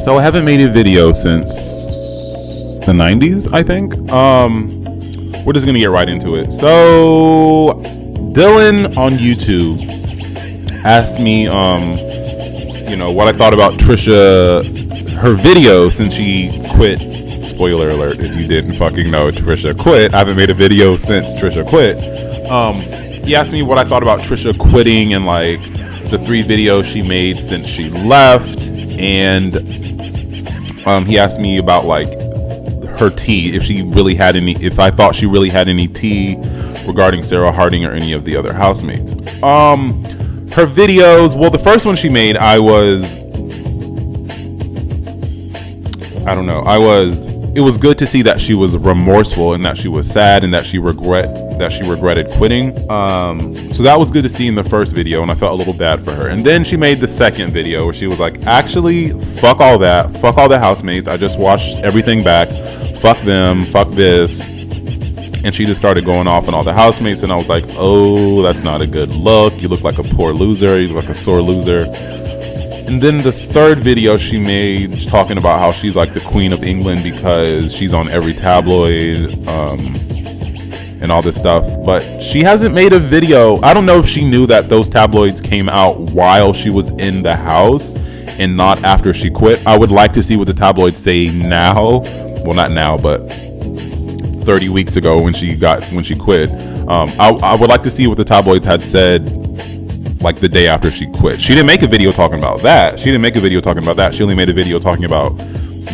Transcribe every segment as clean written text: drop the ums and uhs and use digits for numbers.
So I haven't made a video since the 90s, I think. We're just gonna get right into it. So Dylan on YouTube asked me, what I thought about Trisha, her video since she quit. Spoiler alert, if you didn't fucking know, Trisha quit. I haven't made a video since Trisha quit. He asked me what I thought about Trisha quitting and like the 3 videos she made since she left, and he asked me about like her tea, if I thought she really had any tea regarding Sarah Harding or any of the other housemates. Her videos, well, the first one she made, it was good to see that she was remorseful and that she was sad and that she regretted quitting. So that was good to see in the first video, and I felt a little bad for her. And then she made the second video where she was like, actually, fuck all that, fuck all the housemates, I just watched everything back, fuck them, fuck this. And she just started going off on all the housemates, and I was like, oh, that's not a good look. You look like a poor loser. You look like a sore loser. And then the third video she made talking about how she's like the Queen of England because she's on every tabloid and all this stuff. But she hasn't made a video. I don't know if she knew that those tabloids came out while she was in the house and not after she quit. I would like to see what the tabloids say now. Well, not now, but 30 weeks ago when she quit. I would like to see what the tabloids had said like the day after she quit. She didn't make a video talking about that. She only made a video talking about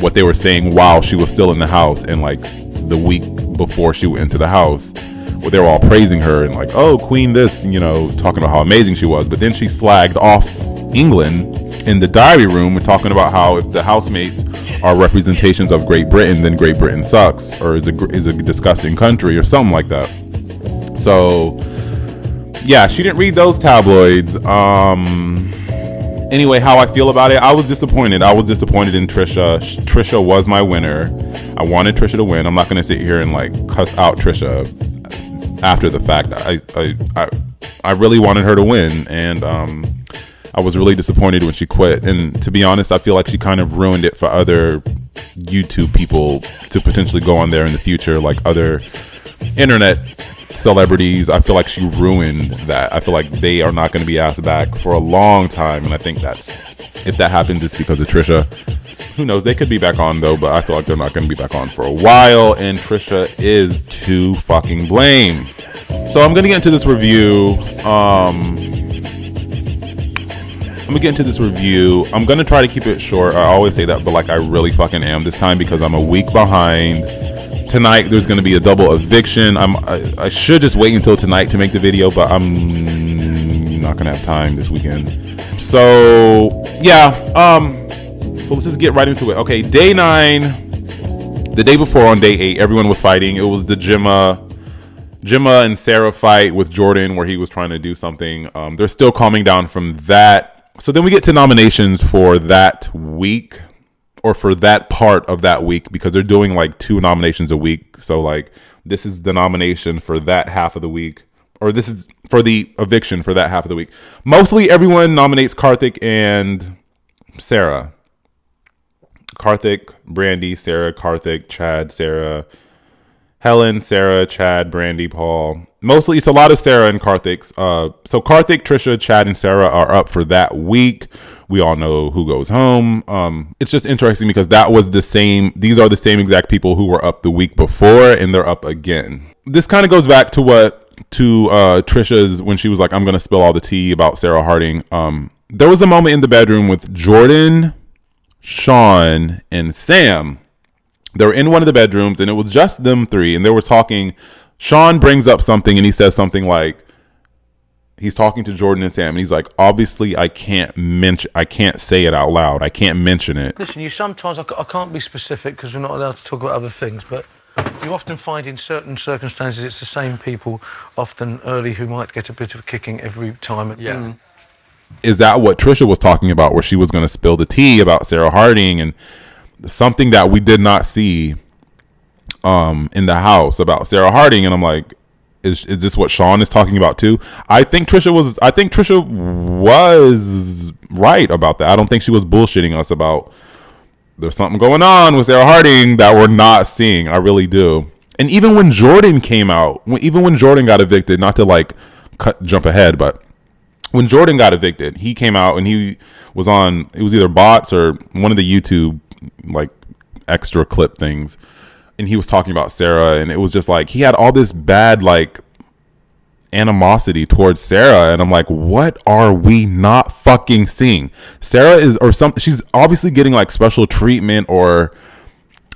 what they were saying while she was still in the house, and like the week before she went into the house, where they were all praising her and like, oh, queen this, talking about how amazing she was. But then she slagged off England in the diary room and talking about how if the housemates are representations of Great Britain, then Great Britain sucks or is a disgusting country or something like that. So yeah, she didn't read those tabloids. Anyway, how I feel about it, I was disappointed. I was disappointed in Trisha. Trisha was my winner. I wanted Trisha to win. I'm not going to sit here and like cuss out Trisha after the fact. I really wanted her to win, and I was really disappointed when she quit. And to be honest, I feel like she kind of ruined it for other YouTube people to potentially go on there in the future, like other internet celebrities. I feel like she ruined that. I feel like they are not going to be asked back for a long time, and I think if that happens, it's because of Trisha. Who knows? They could be back on though, but I feel like they're not going to be back on for a while, and Trisha is to fucking blame. So I'm going to get into this review. I'm going to try to keep it short. I always say that, but like I really fucking am this time because I'm a week behind. Tonight there's going to be a double eviction. I should just wait until tonight to make the video, but I'm not going to have time this weekend. So yeah, so let's just get right into it. Okay, day 9. The day before, on day 8, everyone was fighting. It was the Gemma and Sarah fight with Jordan where he was trying to do something. They're still calming down from that. So then we get to nominations for that week, or for that part of that week, because they're doing like 2 nominations a week. So like this is the nomination for that half of the week, or this is for the eviction for that half of the week. Mostly everyone nominates Karthik and Sarah. Karthik, Brandy, Sarah, Karthik, Chad, Sarah, Helen, Sarah, Chad, Brandy, Paul. Mostly it's a lot of Sarah and Karthik's. So Karthik, Trisha, Chad, and Sarah are up for that week. We all know who goes home. It's just interesting because these are the same exact people who were up the week before, and they're up again. This kind of goes back to Trisha's, when she was like, I'm going to spill all the tea about Sarah Harding. There was a moment in the bedroom with Jordan, Sean, and Sam. They were in one of the bedrooms, and it was just them 3, and they were talking. Sean brings up something, and he says something like, he's talking to Jordan and Sam, and he's like, obviously I can't say it out loud. I can't mention it. Listen, you sometimes, I can't be specific because we're not allowed to talk about other things, but you often find in certain circumstances it's the same people, often early, who might get a bit of a kicking every time. Yeah. Is that what Trisha was talking about, where she was going to spill the tea about Sarah Harding, and something that we did not see in the house about Sarah Harding? And I'm like, is this what Sean is talking about too? I think Trisha was right about that. I don't think she was bullshitting us about there's something going on with Sarah Harding that we're not seeing. I really do. And even when Jordan came out, even when Jordan got evicted, not to like jump ahead, but when Jordan got evicted, he came out and he was on, it was either bots or one of the YouTube like extra clip things. And he was talking about Sarah, and it was just like, he had all this bad like animosity towards Sarah. And I'm like, what are we not fucking seeing? Sarah is, or something, she's obviously getting like special treatment or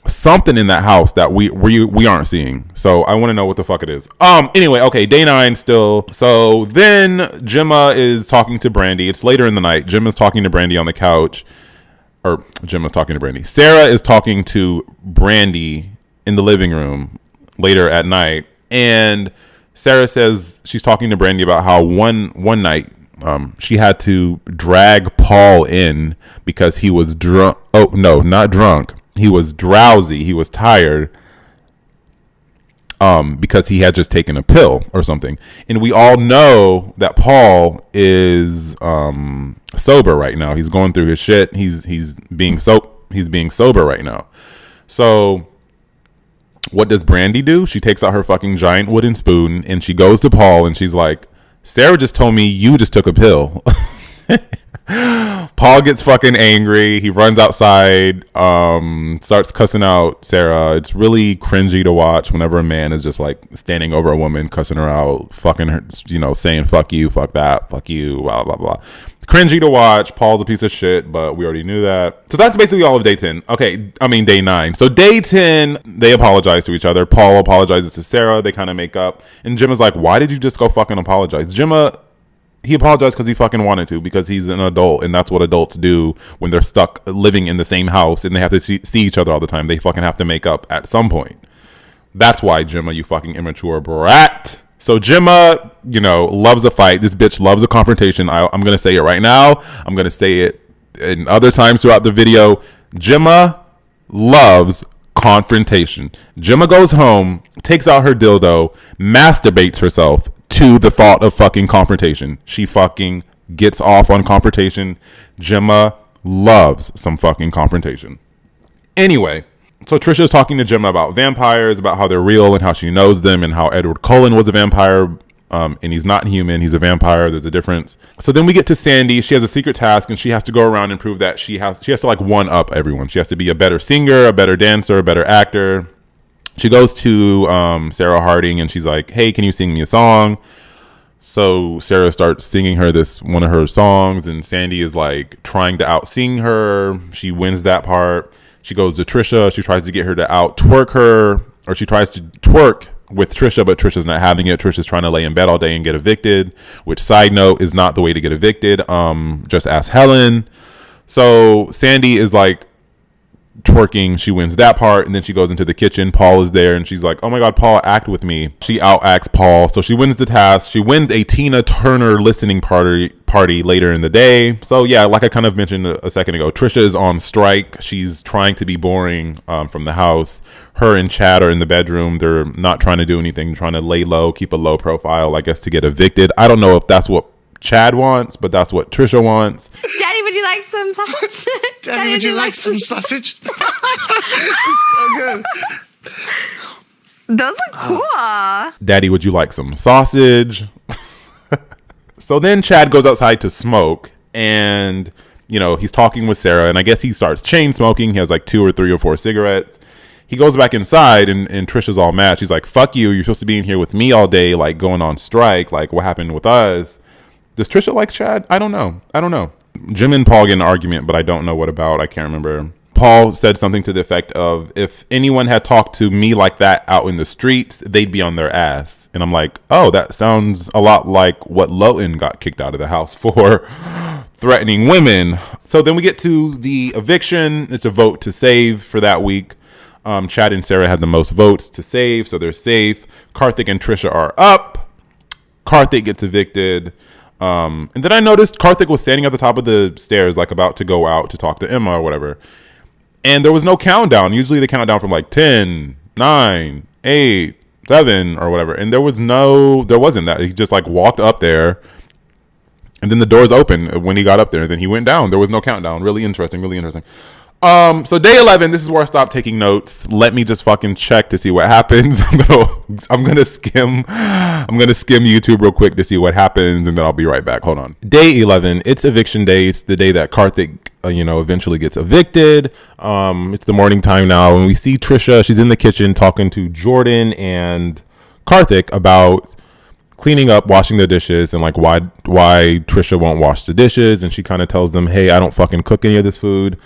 something in that house that we aren't seeing. So I want to know what the fuck it is. Anyway, okay, day 9 still. So then Gemma is talking to Brandy. It's later in the night. Gemma's talking to Brandy on the couch. Or Gemma's talking to Brandy. Sarah is talking to Brandy in the living room later at night. And Sarah says she's talking to Brandy about how one night she had to drag Paul in because he was drunk. Oh, no, not drunk. He was drowsy. He was tired because he had just taken a pill or something. And we all know that Paul is sober right now. He's going through his shit. He's being sober right now. So what does Brandy do? She takes out her fucking giant wooden spoon and she goes to Paul and she's like, Sarah just told me you just took a pill. Paul gets fucking angry. He runs outside, starts cussing out Sarah. It's really cringy to watch whenever a man is just like standing over a woman, cussing her out, fucking her, you know, saying fuck you, fuck that, fuck you, blah, blah, blah. Cringy to watch. Paul's a piece of shit, but we already knew that. So that's basically all of day 10. Okay, I mean day 9. So day 10, they apologize to each other. Paul apologizes to Sarah. They kind of make up. And Gemma's like, why did you just go fucking apologize? He apologized because he fucking wanted to, because he's an adult, and that's what adults do when they're stuck living in the same house and they have to see each other all the time. They fucking have to make up at some point. That's why, Gemma, you fucking immature brat. So Gemma, you know, loves a fight. This bitch loves a confrontation. I'm going to say it right now. I'm going to say it in other times throughout the video. Gemma loves confrontation. Gemma goes home, takes out her dildo, masturbates herself to the thought of fucking confrontation. She fucking gets off on confrontation. Gemma loves some fucking confrontation. Anyway, so Trisha's talking to Gemma about vampires, about how they're real and how she knows them, and how Edward Cullen was a vampire, and he's not human. He's a vampire. There's a difference. So then we get to Sandy. She has a secret task, and she has to go around and prove that she has to like one up everyone. She has to be a better singer, a better dancer, a better actor. She goes to Sarah Harding and she's like, hey, can you sing me a song? So Sarah starts singing her one of her songs, and Sandy is like trying to out-sing her. She wins that part. She goes to Trisha. She tries to get her to out-twerk her, or she tries to twerk with Trisha, but Trisha's not having it. Trisha's trying to lay in bed all day and get evicted, which, side note, is not the way to get evicted. Just ask Helen. So Sandy is like twerking. She wins that part, and then she goes into the kitchen. Paul is there, and she's like, oh my god, Paul, act with me. She out-acts Paul, so she wins the task. She wins a Tina Turner listening party later in the day. So yeah, like I kind of mentioned a second ago, Trisha is on strike. She's trying to be boring from the house. Her and Chad are in the bedroom. They're not trying to do anything, trying to lay low, keep a low profile, I guess, to get evicted. I don't know if that's what Chad wants, but that's what Trisha wants. Daddy, would you like some sausage? Daddy, would you like some sausage? It's so good. Those are cool. Daddy, would you like some sausage? So then Chad goes outside to smoke, and, you know, he's talking with Sarah, and I guess he starts chain smoking. He has like 2 or 3 or 4 cigarettes. He goes back inside, and Trisha's all mad. She's like, fuck you. You're supposed to be in here with me all day, like going on strike. Like, what happened with us? Does Trisha like Chad? I don't know. Jim and Paul get an argument, but I don't know what about. I can't remember. Paul said something to the effect of, if anyone had talked to me like that out in the streets, they'd be on their ass. And I'm like, oh, that sounds a lot like what Lowton got kicked out of the house for, threatening women. So then we get to the eviction. It's a vote to save for that week. Chad and Sarah had the most votes to save, so they're safe. Karthik and Trisha are up. Karthik gets evicted. And then I noticed Karthik was standing at the top of the stairs, like about to go out to talk to Emma or whatever. And there was no countdown. Usually they count down from like 10, 9, 8, 7 or whatever. And there wasn't that. He just like walked up there, and then the doors opened when he got up there. And then he went down. There was no countdown. Really interesting. So day 11, this is where I stopped taking notes. Let me just fucking check to see what happens. I'm gonna skim YouTube real quick to see what happens, and then I'll be right back. Hold on. Day 11, it's eviction day. It's the day that Karthik, eventually gets evicted. It's the morning time now, and we see Trisha. She's in the kitchen talking to Jordan and Karthik about cleaning up, washing the dishes, and like why Trisha won't wash the dishes. And she kind of tells them, hey, I don't fucking cook any of this food.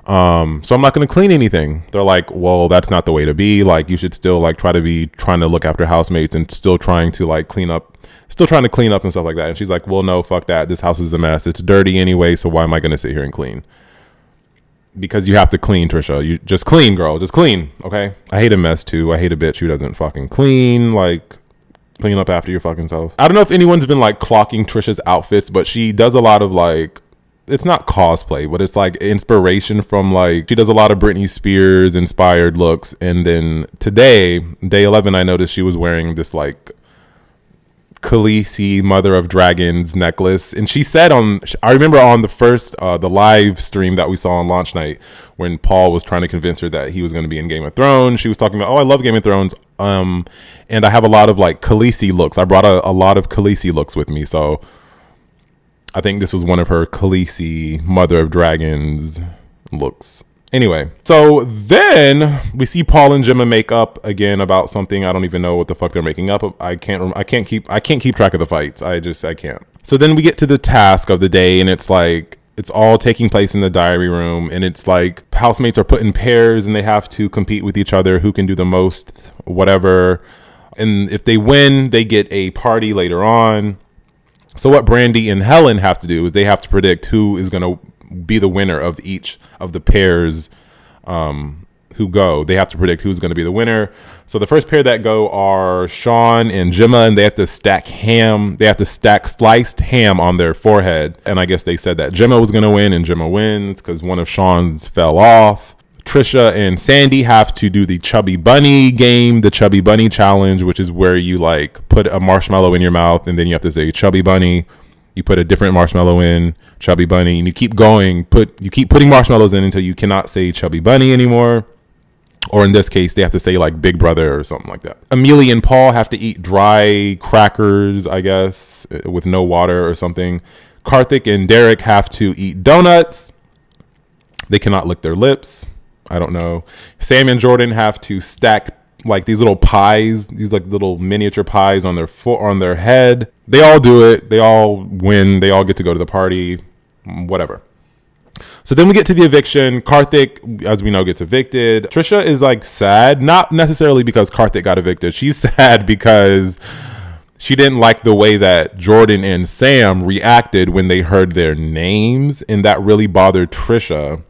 So I'm not going to clean anything. They're like, well, that's not the way to be. Like, you should still like trying to look after housemates and still trying to clean up and stuff like that. And she's like, well, no, fuck that. This house is a mess. It's dirty anyway. So why am I going to sit here and clean? Because you have to clean, Trisha. You just clean, girl. Just clean. Okay. I hate a mess too. I hate a bitch who doesn't fucking clean. Like, clean up after your fucking self. I don't know if anyone's been like clocking Trisha's outfits, but she does a lot of like, it's not cosplay, but it's like inspiration from like, she does a lot of Britney Spears inspired looks. And then today, day 11, I noticed she was wearing this like Khaleesi Mother of Dragons necklace. And she said I remember on the first, the live stream that we saw on launch night, when Paul was trying to convince her that he was going to be in Game of Thrones, she was talking about, oh, I love Game of Thrones. And I have a lot of like Khaleesi looks. I brought a lot of Khaleesi looks with me. So I think this was one of her Khaleesi Mother of Dragons looks. Anyway, so then we see Paul and Gemma make up again about something. I don't even know what the fuck they're making up. I can't keep track of the fights. I can't. So then we get to the task of the day, and it's like, it's all taking place in the diary room, and it's like housemates are put in pairs and they have to compete with each other, who can do the most, whatever. And if they win, they get a party later on. So what Brandy and Helen have to do is they have to predict who is going to be the winner of each of the pairs who go. They have to predict who's going to be the winner. So the first pair that go are Sean and Gemma, and they have to stack ham. They have to stack sliced ham on their forehead. And I guess they said that Gemma was going to win, and Gemma wins because one of Sean's fell off. Trisha and Sandy have to do the Chubby Bunny game, the Chubby Bunny challenge, which is where you like put a marshmallow in your mouth and then you have to say Chubby Bunny. You put a different marshmallow in, Chubby Bunny, and you keep going. You keep putting marshmallows in until you cannot say Chubby Bunny anymore. Or in this case, they have to say like Big Brother or something like that. Amelia and Paul have to eat dry crackers, I guess, with no water or something. Karthik and Derek have to eat donuts. They cannot lick their lips. I don't know. Sam and Jordan have to stack like these little pies, these like little miniature pies on their head. They all do it. They all win. They all get to go to the party, whatever. So then we get to the eviction. Karthik, as we know, gets evicted. Trisha is like sad, not necessarily because Karthik got evicted. She's sad because she didn't like the way that Jordan and Sam reacted when they heard their names, and that really bothered Trisha.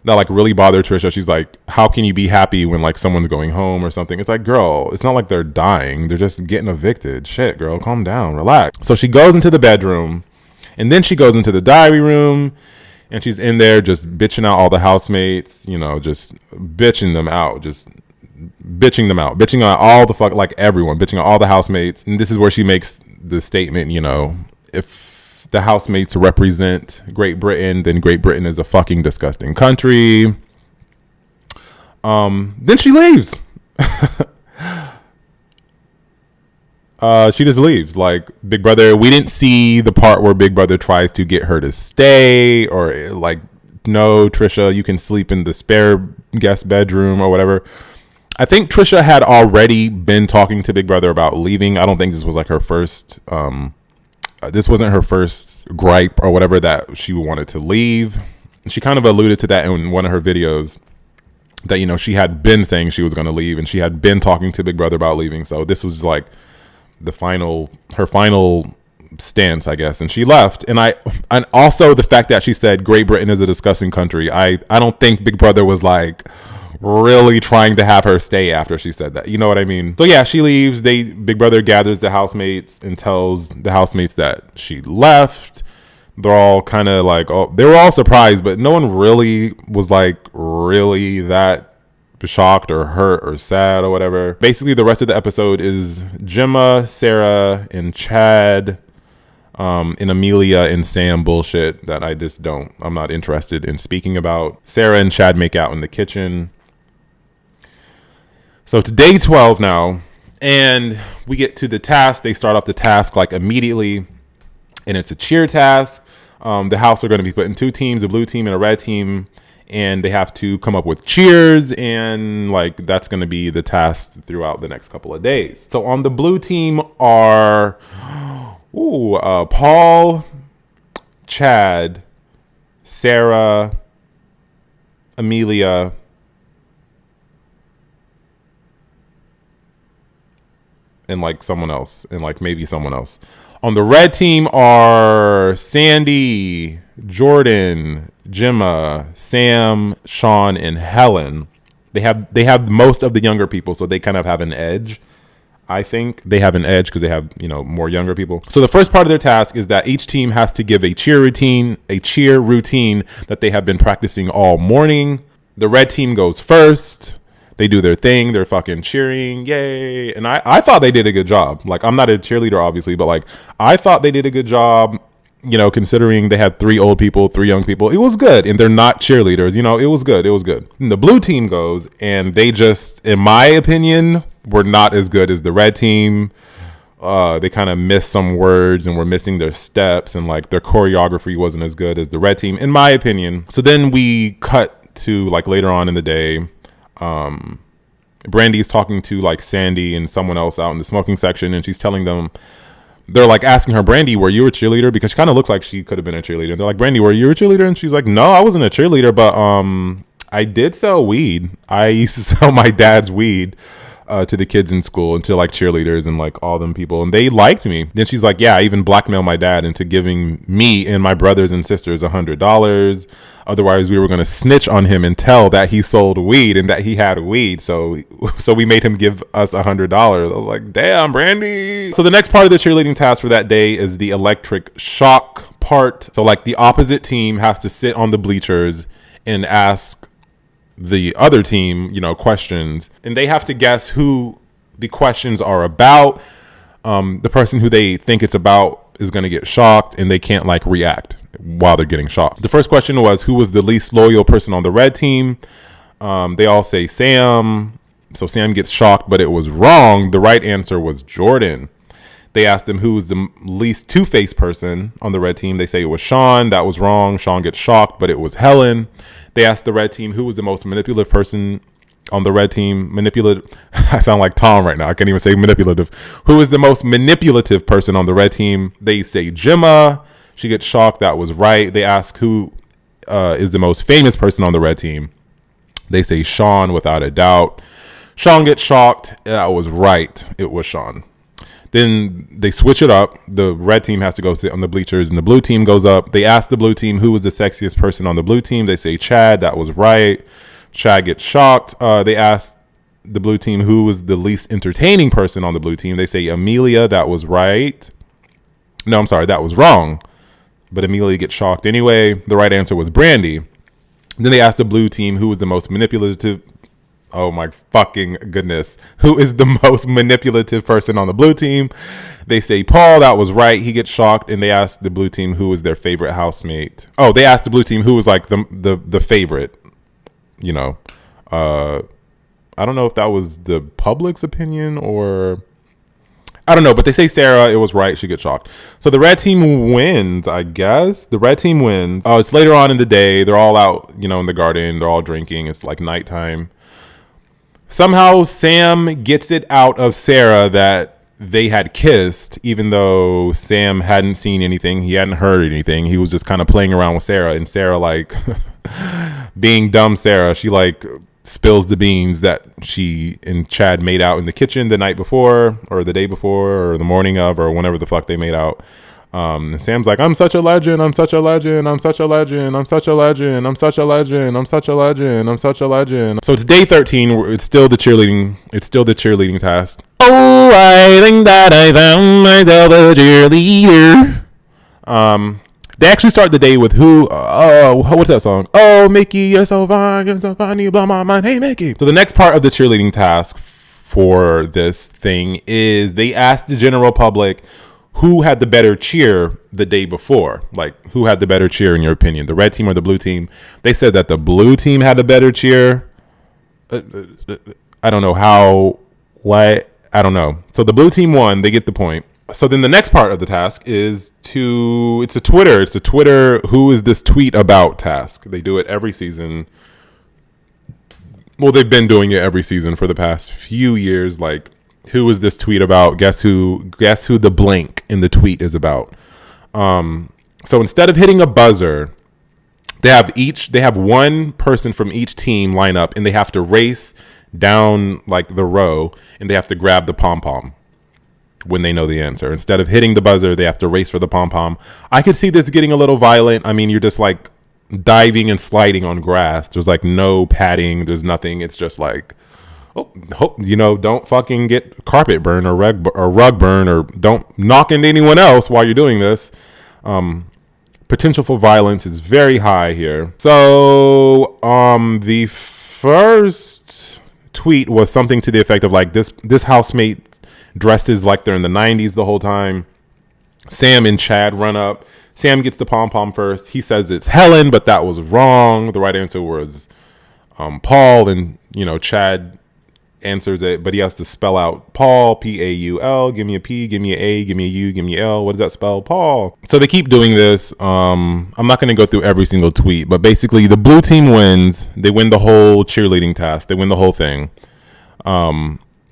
She's like, how can you be happy when like someone's going home or something? It's like, girl, it's not like they're dying. They're just getting evicted. Shit, girl, calm down, relax. So she goes into the bedroom, and then she goes into the diary room, and she's in there just bitching out all the housemates, just bitching them out, bitching out all the fuck, like everyone, bitching out all the housemates. And this is where she makes the statement, if the housemates represent Great Britain, then Great Britain is a fucking disgusting country. Then she leaves. She just leaves. Like, Big Brother, we didn't see the part where Big Brother tries to get her to stay, or like, no, Trisha, you can sleep in the spare guest bedroom or whatever. I think Trisha had already been talking to Big Brother about leaving. I don't think this was like her first, this wasn't her first gripe or whatever that she wanted to leave. She kind of alluded to that in one of her videos that, she had been saying she was going to leave, and she had been talking to Big Brother about leaving. So this was like her final stance, I guess. And she left. And also the fact that she said Great Britain is a disgusting country. I don't think Big Brother was like really trying to have her stay after she said that. You know what I mean? So yeah, she leaves. Big Brother gathers the housemates and tells the housemates that she left. They're all kind of like, oh, they were all surprised, but no one really was like really that shocked or hurt or sad or whatever. Basically, the rest of the episode is Gemma, Sarah, and Chad in Amelia and Sam bullshit that I'm not interested in speaking about. Sarah and Chad make out in the kitchen. So it's day 12 now, and we get to the task. They start off the task like immediately, and it's a cheer task. The house are going to be put in two teams, a blue team and a red team, and they have to come up with cheers, and like that's going to be the task throughout the next couple of days. So on the blue team are Paul, Chad, Sarah, Amelia, and like someone else, and like maybe someone else. On the red team are Sandy, Jordan, Gemma, Sam, Sean, and Helen. They have most of the younger people, so they kind of have an edge. I think they have an edge because they have, more younger people. So the first part of their task is that each team has to give a cheer routine that they have been practicing all morning. The red team goes first. They do their thing. They're fucking cheering. Yay. And I thought they did a good job. Like, I'm not a cheerleader, obviously, but like, I thought they did a good job, considering they had 3 old people, 3 young people. It was good. And they're not cheerleaders. It was good. It was good. And the blue team goes, and they just, in my opinion, were not as good as the red team. They kind of missed some words and were missing their steps, and like their choreography wasn't as good as the red team, in my opinion. So then we cut to like later on in the day. Brandy's talking to like Sandy and someone else out in the smoking section, and she's telling them, they're like asking her, Brandy, were you a cheerleader? Because she kind of looks like she could have been a cheerleader. They're like, Brandy, were you a cheerleader? And she's like, no, I wasn't a cheerleader, but I did sell weed. I used to sell my dad's weed to the kids in school and to like cheerleaders and like all them people, and they liked me. Then she's like, yeah, I even blackmailed my dad into giving me and my brothers and sisters $100. Otherwise we were going to snitch on him and tell that he sold weed and that he had weed. So we made him give us $100. I was like, damn, Brandy. So the next part of the cheerleading task for that day is the electric shock part. So like the opposite team has to sit on the bleachers and ask the other team, questions, and they have to guess who the questions are about. The person who they think it's about is going to get shocked, and they can't like react while they're getting shocked. The first question was, who was the least loyal person on the red team? They all say Sam. So Sam gets shocked, but it was wrong. The right answer was Jordan. They asked him who was the least two-faced person on the red team. They say it was Sean. That was wrong. Sean gets shocked, but it was Helen. They asked the red team who was the most manipulative person on the red team. Manipulative. I sound like Tom right now. I can't even say manipulative. Who is the most manipulative person on the red team? They say Gemma. She gets shocked. That was right. They ask who is the most famous person on the red team. They say Sean without a doubt. Sean gets shocked. That was right. It was Sean. Then they switch it up. The red team has to go sit on the bleachers, and the blue team goes up. They ask the blue team who was the sexiest person on the blue team. They say Chad. That was right. Chad gets shocked. They ask the blue team who was the least entertaining person on the blue team. They say Amelia. That was right. No, I'm sorry. That was wrong. But Amelia gets shocked anyway. The right answer was Brandy. Then they asked the blue team who was the most manipulative. Oh my fucking goodness. Who is the most manipulative person on the blue team? They say Paul. That was right. He gets shocked, and they asked the blue team who was their favorite housemate. Oh, they asked the blue team who was like the favorite. I don't know if that was the public's opinion or I don't know, but they say Sarah. It was right. She gets shocked. So the red team wins, I guess. The red team wins. Oh, it's later on in the day. They're all out, in the garden. They're all drinking. It's like nighttime. Somehow Sam gets it out of Sarah that they had kissed, even though Sam hadn't seen anything. He hadn't heard anything. He was just kind of playing around with Sarah. And Sarah, like, being dumb Sarah, she, like, spills the beans that she and Chad made out in the kitchen the night before or the day before or the morning of or whenever the fuck they made out. And Sam's like, I'm such a legend. I'm such a legend. I'm such a legend. I'm such a legend. I'm such a legend. I'm such a legend. I'm such a legend. So it's day 13. It's still the cheerleading. It's still the cheerleading task. Oh, I think that I found myself a cheerleader. They actually start the day with who? What's that song? Oh, Mickey, you're so fine. You're so fine. You blow my mind. Hey, Mickey. So the next part of the cheerleading task for this thing is they ask the general public who had the better cheer the day before. Like, who had the better cheer in your opinion, the red team or the blue team? They said that the blue team had a better cheer. I don't know how, what, I don't know. So the blue team won. They get the point. So then the next part of the task is it's a Twitter who is this tweet about task. They do it every season. Well, they've been doing it every season for the past few years. Like, who is this tweet about? Guess who the blank in the tweet is about. So instead of hitting a buzzer, they have one person from each team line up, and they have to race down like the row, and they have to grab the pom-pom when they know the answer. Instead of hitting the buzzer, they have to race for the pom-pom. I could see this getting a little violent. I mean, you're just like diving and sliding on grass. There's like no padding. There's nothing. It's just like, don't fucking get carpet burn or rug burn, or don't knock into anyone else while you're doing this. Potential for violence is very high here. So the first tweet was something to the effect of like, this housemate dresses like they're in the 90s the whole time. Sam and Chad run up. Sam gets the pom-pom first. He says it's Helen, but that was wrong. The right answer was Paul, and Chad answers it, but he has to spell out Paul, P-A-U-L. Give me a P, give me an A, give me a U, give me an L. What does that spell? Paul. So they keep doing this. I'm not going to go through every single tweet, but basically the blue team wins. They win the whole cheerleading task. They win the whole thing.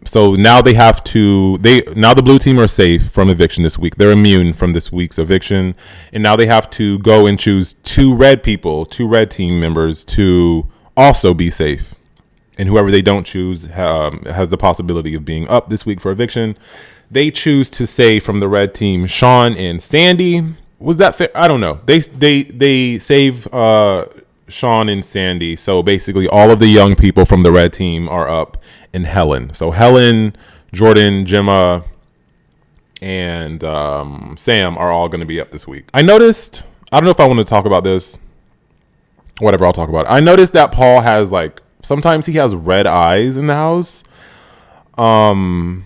So now now the blue team are safe from eviction this week. They're immune from this week's eviction. And now they have to go and choose two red team members to also be safe. And whoever they don't choose has the possibility of being up this week for eviction. They choose to say from the red team, Sean and Sandy. Was that fair? I don't know. They save Sean and Sandy. So basically all of the young people from the red team are up in Helen. So Helen, Jordan, Gemma, and Sam are all going to be up this week. I noticed, I don't know if I want to talk about this. Whatever, I'll talk about it. I noticed that Paul has sometimes he has red eyes in the house. And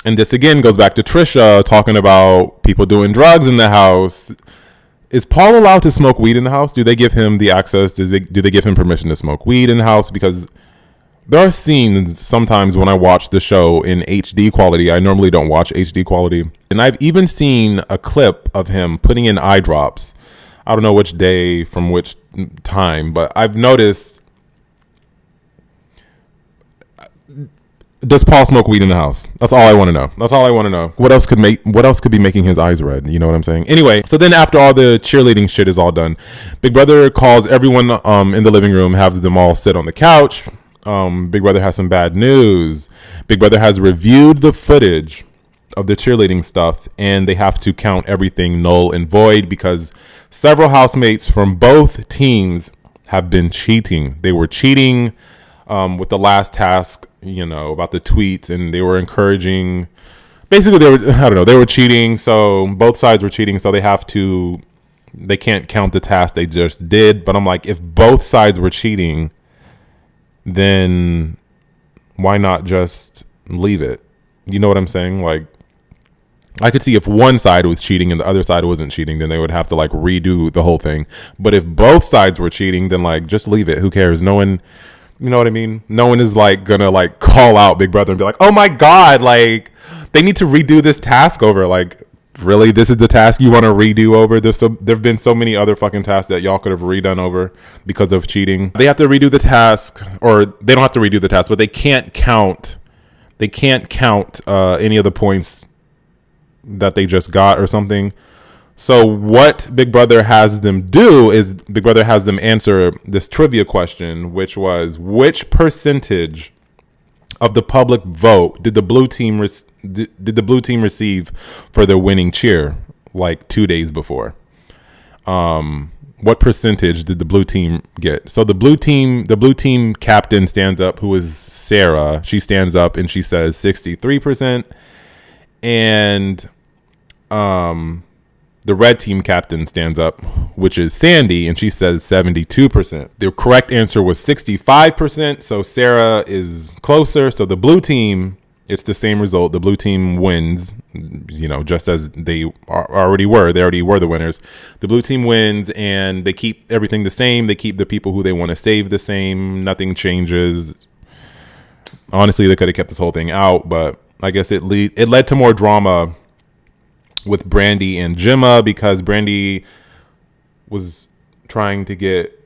this again goes back to Trisha talking about people doing drugs in the house. Is Paul allowed to smoke weed in the house? Do they give him the access? Do they give him permission to smoke weed in the house? Because there are scenes sometimes when I watch the show in HD quality. I normally don't watch HD quality. And I've even seen a clip of him putting in eye drops. I don't know which day from which time, but I've noticed. Does Paul smoke weed in the house? That's all I want to know. What else could be making his eyes red? You know what I'm saying? Anyway, so then after all the cheerleading shit is all done, Big Brother calls everyone in the living room, have them all sit on the couch. Big Brother has some bad news. Big Brother has reviewed the footage of the cheerleading stuff, and they have to count everything null and void because several housemates from both teams have been cheating. They were cheating with the last task, about the tweets, and they were encouraging. Basically, they were cheating. So both sides were cheating. So they can't count the task they just did. But I'm like, if both sides were cheating, then why not just leave it? You know what I'm saying? Like, I could see if one side was cheating and the other side wasn't cheating, then they would have to redo the whole thing. But if both sides were cheating, then just leave it. Who cares? No one, you know what I mean? No one is gonna call out Big Brother and be like, oh my God, they need to redo this task over. Really? This is the task you want to redo over? There've been so many other fucking tasks that y'all could have redone over because of cheating. They have to redo the task, or they don't have to redo the task, but they can't count any of the points that they just got or something. So what Big Brother has them do is Big Brother has them answer this trivia question, which was, which percentage of the public vote did the blue team receive for their winning cheer 2 days before? What percentage did the blue team get? So the blue team captain stands up, who is Sarah. She stands up and she says 63%. And the red team captain stands up, which is Sandy, and she says 72%. The correct answer was 65%, so Sarah is closer. So the blue team It's the same result. The blue team wins, you know, just as they already were. They already were the winners. The blue team wins, and they keep everything the same. They keep the people who they want to save the same. Nothing changes. Honestly, they could have kept this whole thing out, but I guess it led to more drama with Brandy and Gemma because Brandy was trying to get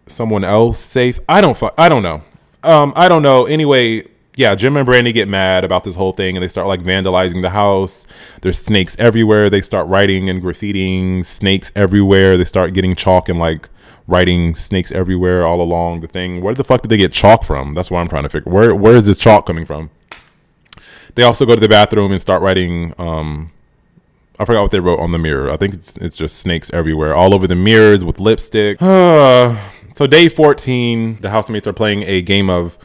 someone else safe. I don't know. I don't know. Anyway, yeah, Jim and Brandy get mad about this whole thing and they start like vandalizing the house. There's snakes everywhere. They start writing and graffitiing snakes everywhere. They start getting chalk and like writing snakes everywhere all along the thing. Where the fuck did they get chalk from? That's what I'm trying to figure. Where is this chalk coming from? They also go to the bathroom and start writing. I forgot what they wrote on the mirror. I think it's just snakes everywhere, all over the mirrors with lipstick. So day 14, the housemates are playing a game of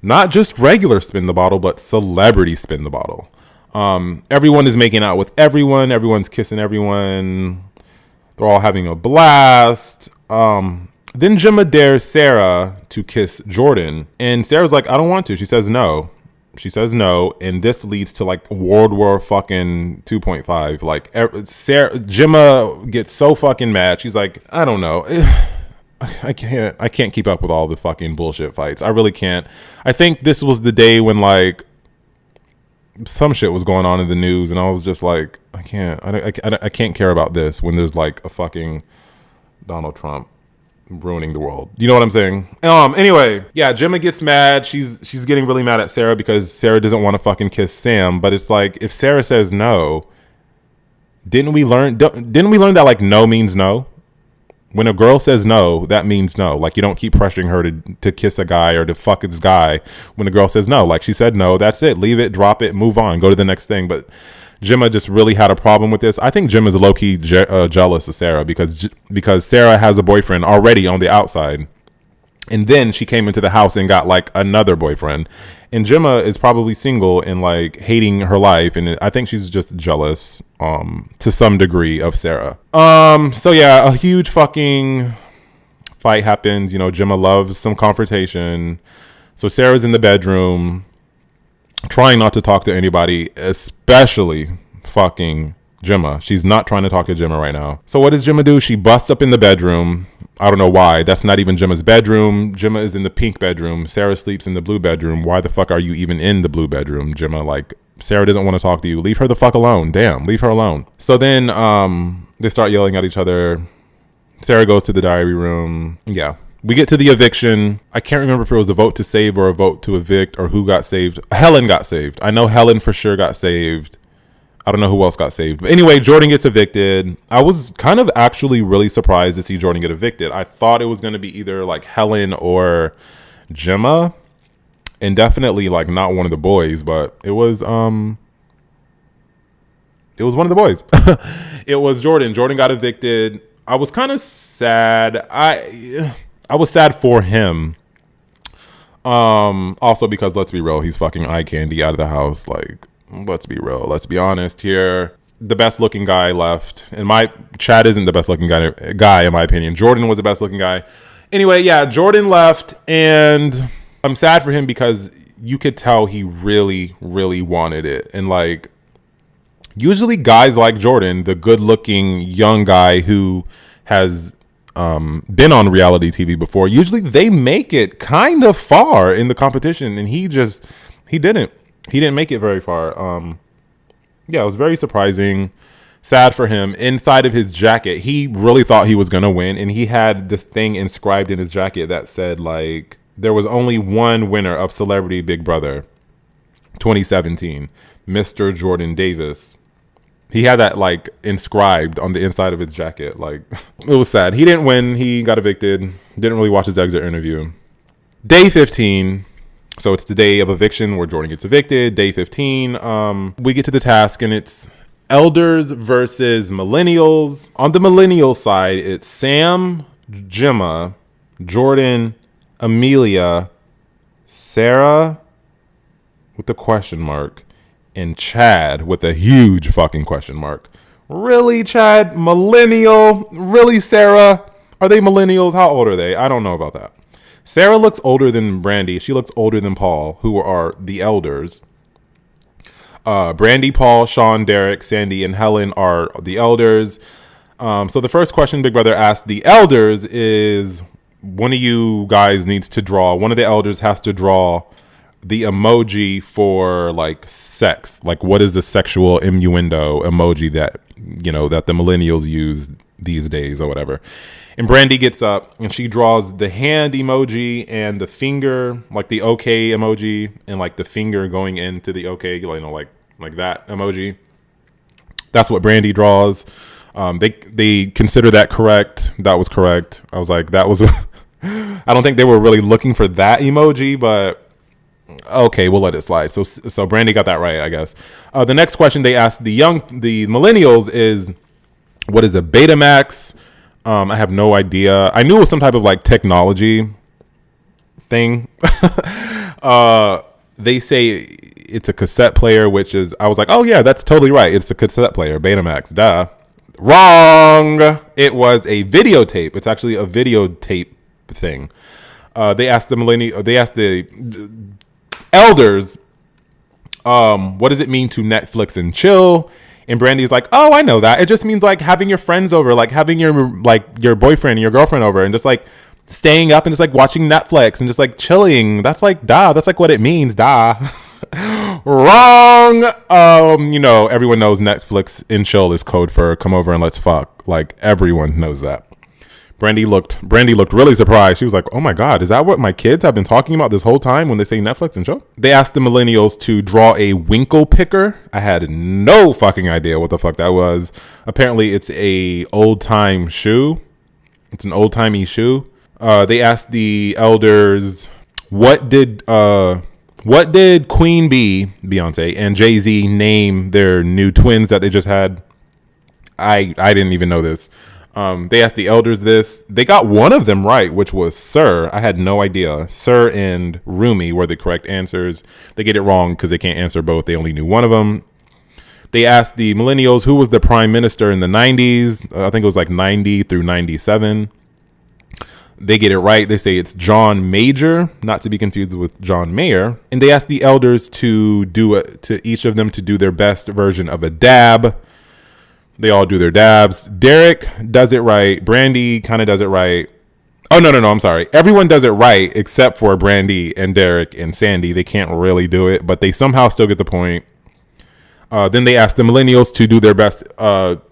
not just regular spin the bottle, but celebrity spin the bottle. Everyone is making out with everyone. Everyone's kissing everyone. They're all having a blast. Then Gemma dares Sarah to kiss Jordan. And Sarah's like, I don't want to. She says no. And this leads to like World War fucking 2.5. Like Gemma gets so fucking mad. She's like, I don't know. I can't keep up with all the fucking bullshit fights. I really can't. I think this was the day when like some shit was going on in the news, and I was just like, I can't care about this when there's like a fucking Donald Trump ruining the world. You know what I'm saying? Anyway, yeah, Gemma gets mad. She's getting really mad at Sarah because Sarah doesn't want to fucking kiss Sam. But it's like, if Sarah says no, didn't we learn that like no means no? When a girl says no, that means no. Like, you don't keep pressuring her to kiss a guy or to fuck this guy. When a girl says no, like she said no, that's it. Leave it, drop it, move on, go to the next thing. But Gemma just really had a problem with this. I think Gemma's low-key jealous of Sarah because Sarah has a boyfriend already on the outside. And then she came into the house and got like another boyfriend. And Gemma is probably single and like hating her life. And I think she's just jealous to some degree of Sarah. So yeah, a huge fucking fight happens. You know, Gemma loves some confrontation. So Sarah's in the bedroom trying not to talk to anybody, especially fucking Gemma. She's not trying to talk to Gemma right now. So what does Gemma do? She busts up in the bedroom. I don't know why. That's not even Gemma's bedroom. Gemma is in the pink bedroom. Sarah sleeps in the blue bedroom. Why the fuck are you even in the blue bedroom, Gemma? Like, Sarah doesn't want to talk to you. Leave her the fuck alone. Damn, leave her alone. So then they start yelling at each other. Sarah goes to the diary room. Yeah. We get to the eviction. I can't remember if it was a vote to save or a vote to evict or who got saved. Helen got saved. I know Helen for sure got saved. I don't know who else got saved. But anyway, Jordan gets evicted. I was kind of actually really surprised to see Jordan get evicted. I thought it was going to be either like Helen or Gemma. And definitely like not one of the boys, but it was one of the boys. It was Jordan. Jordan got evicted. I was kind of sad. I was sad for him. Also because let's be real, he's fucking eye candy out of the house. Like, let's be real. Let's be honest here. The best looking guy left. And Chad isn't the best looking guy in my opinion. Jordan was the best looking guy. Anyway, yeah, Jordan left and I'm sad for him because you could tell he really, really wanted it. And like, usually guys like Jordan, the good looking young guy who has been on reality TV before, usually they make it kind of far in the competition. And he didn't make it very far. Yeah, it was very surprising. Sad for him. Inside of his jacket, he really thought he was going to win. And he had this thing inscribed in his jacket that said, like, there was only one winner of Celebrity Big Brother 2017, Mr. Jordan Davis. He had that, like, inscribed on the inside of his jacket. Like, it was sad. He didn't win. He got evicted. Didn't really watch his exit interview. Day 15. So it's the day of eviction where Jordan gets evicted. Day 15. We get to the task and it's elders versus millennials. On the millennial side, it's Sam, Gemma, Jordan, Amelia, Sarah with the question mark, and Chad with a huge fucking question mark. Really, Chad? Millennial? Really, Sarah? Are they millennials? How old are they? I don't know about that. Sarah looks older than Brandy. She looks older than Paul, who are the elders. Brandy, Paul, Sean, Derek, Sandy, and Helen are the elders. So the first question Big Brother asked the elders is, one of you guys needs to draw. One of the elders has to draw the emoji for like sex. Like, what is the sexual innuendo emoji that, you know, that the millennials use these days or whatever. And Brandy gets up and she draws the hand emoji and the finger, like the okay emoji, and like the finger going into the okay, you know, like that emoji. That's what Brandy draws. They consider that correct. That was correct. I was like, that was. I don't think they were really looking for that emoji, but okay, we'll let it slide. So Brandy got that right, I guess. The next question they asked the millennials is, what is a Betamax? I have no idea. I knew it was some type of like technology thing. They say it's a cassette player, which is, I was like, oh yeah, that's totally right. It's a cassette player, Betamax, duh. Wrong. It was a videotape. It's actually a videotape thing. They asked the elders, what does it mean to Netflix and chill? And Brandy's like, oh, I know that. It just means like having your friends over, like having your boyfriend and your girlfriend over, and just like staying up and just like watching Netflix and just like chilling. That's like, that's like what it means, Wrong. You know, everyone knows Netflix and chill is code for come over and let's fuck. Like, everyone knows that. Brandy looked really surprised. She was like, oh my God, is that what my kids have been talking about this whole time when they say Netflix and chill? They asked the millennials to draw a winkle picker. I had no fucking idea what the fuck that was. Apparently it's a old time shoe. It's an old timey shoe. They asked the elders, what did Queen Bee, Beyonce, and Jay-Z name their new twins that they just had? I didn't even know this. They asked the elders this. They got one of them right, which was Sir. I had no idea. Sir and Rumi were the correct answers. They get it wrong because they can't answer both. They only knew one of them. They asked the millennials who was the prime minister in the 90s. I think it was like 90 through 97. They get it right. They say it's John Major, not to be confused with John Mayer. And they asked the elders to each of them to do their best version of a dab. They all do their dabs. Derek does it right. Brandy kind of does it right. Oh, no, I'm sorry. Everyone does it right except for Brandy and Derek and Sandy. They can't really do it, but they somehow still get the point. Then they asked the millennials to do their best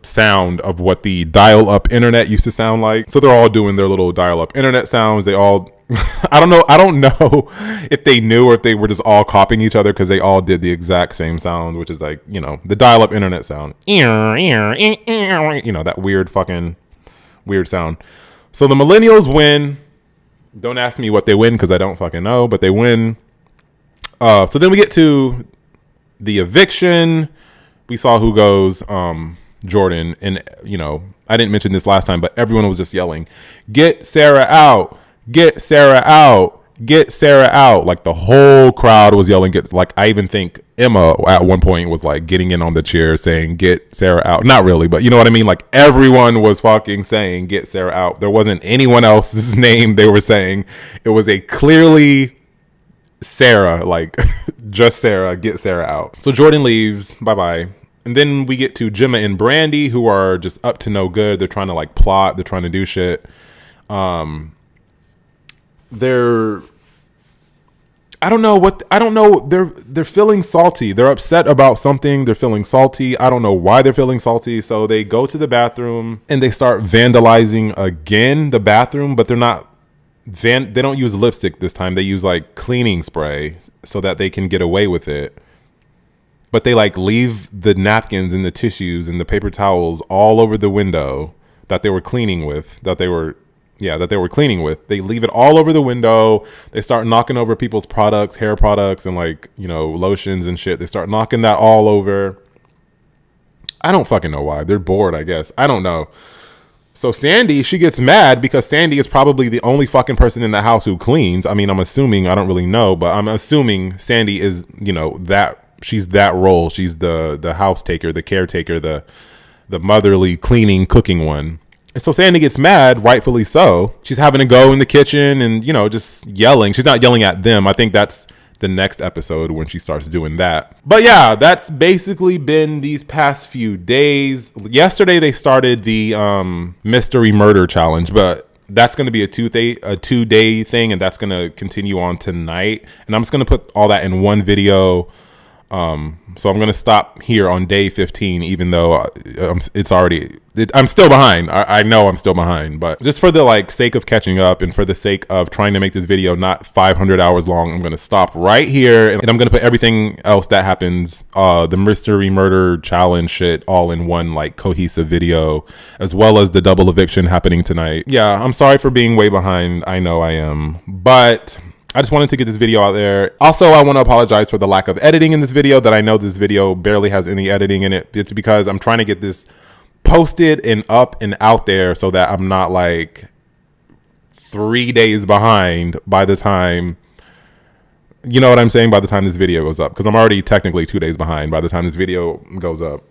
sound of what the dial-up internet used to sound like. So they're all doing their little dial-up internet sounds. They all... I don't know if they knew or if they were just all copying each other, because they all did the exact same sound, which is like, you know, the dial-up internet sound. You know, that weird sound. So the millennials win. Don't ask me what they win because I don't fucking know, but they win. So then we get to the eviction. We saw who goes, Jordan. And, you know, I didn't mention this last time, but everyone was just yelling, "Get Sarah out. Get Sarah out. Get Sarah out." Like, the whole crowd was yelling. Like, I even think Emma at one point was like getting in on the chair saying, "Get Sarah out." Not really, but you know what I mean? Like, everyone was fucking saying, "Get Sarah out." There wasn't anyone else's name they were saying. It was a clearly Sarah, like just Sarah, "Get Sarah out." So Jordan leaves. Bye-bye. And then we get to Gemma and Brandy, who are just up to no good. They're trying to like plot. They're trying to do shit. They're feeling salty. They're upset about something. They're feeling salty. I don't know why they're feeling salty. So they go to the bathroom and they start vandalizing again the bathroom, but they don't use lipstick this time. They use like cleaning spray so that they can get away with it. But they like leave the napkins and the tissues and the paper towels all over the window that they were cleaning with, that they were cleaning with. They leave it all over the window. They start knocking over people's products, hair products, and like, you know, lotions and shit. They start knocking that all over. I don't fucking know why. They're bored, I guess. I don't know. So Sandy, she gets mad because Sandy is probably the only fucking person in the house who cleans. I mean, I'm assuming, I don't really know, but I'm assuming Sandy is, you know, she's that role. She's the house taker, the caretaker, the motherly, cleaning, cooking one. And so Sandy gets mad, rightfully so. She's having to go in the kitchen and, you know, just yelling. She's not yelling at them. I think that's the next episode when she starts doing that. But yeah, that's basically been these past few days. Yesterday they started the mystery murder challenge, but that's going to be a 2-day thing, and that's going to continue on tonight. And I'm just going to put all that in one video. So I'm going to stop here on day 15, even though I'm still behind. I know I'm still behind, but just for the sake of catching up and for the sake of trying to make this video not 500 hours long, I'm going to stop right here, and I'm going to put everything else that happens, the mystery murder challenge shit, all in one cohesive video, as well as the double eviction happening tonight. Yeah, I'm sorry for being way behind. I know I am, but I just wanted to get this video out there. Also, I want to apologize for the lack of editing in this video, that I know this video barely has any editing in it. It's because I'm trying to get this posted and up and out there so that I'm not 3 days behind by the time, you know what I'm saying, by the time this video goes up. Because I'm already technically 2 days behind by the time this video goes up.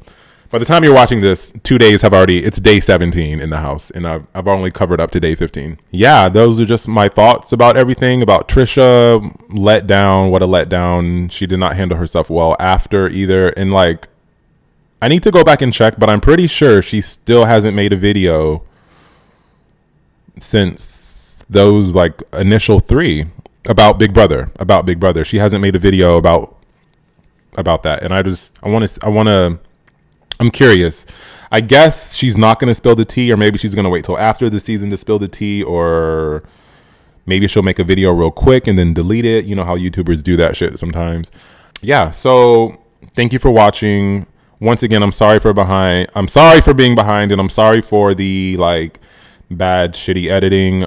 By the time you're watching this, 2 days have already, it's day 17 in the house, and I've only covered up to day 15. Yeah, those are just my thoughts about everything, about Trisha. Letdown, what a letdown. She did not handle herself well after either. And I need to go back and check, but I'm pretty sure she still hasn't made a video since those initial 3 about Big Brother. She hasn't made a video about that. And I'm curious. I guess she's not going to spill the tea, or maybe she's going to wait till after the season to spill the tea, or maybe she'll make a video real quick and then delete it. You know how YouTubers do that shit sometimes. Yeah, so thank you for watching. Once again, I'm sorry for being behind, and I'm sorry for the bad shitty editing.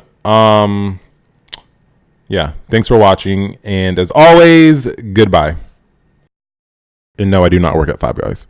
Yeah, thanks for watching, and as always, goodbye. And no, I do not work at Five Guys.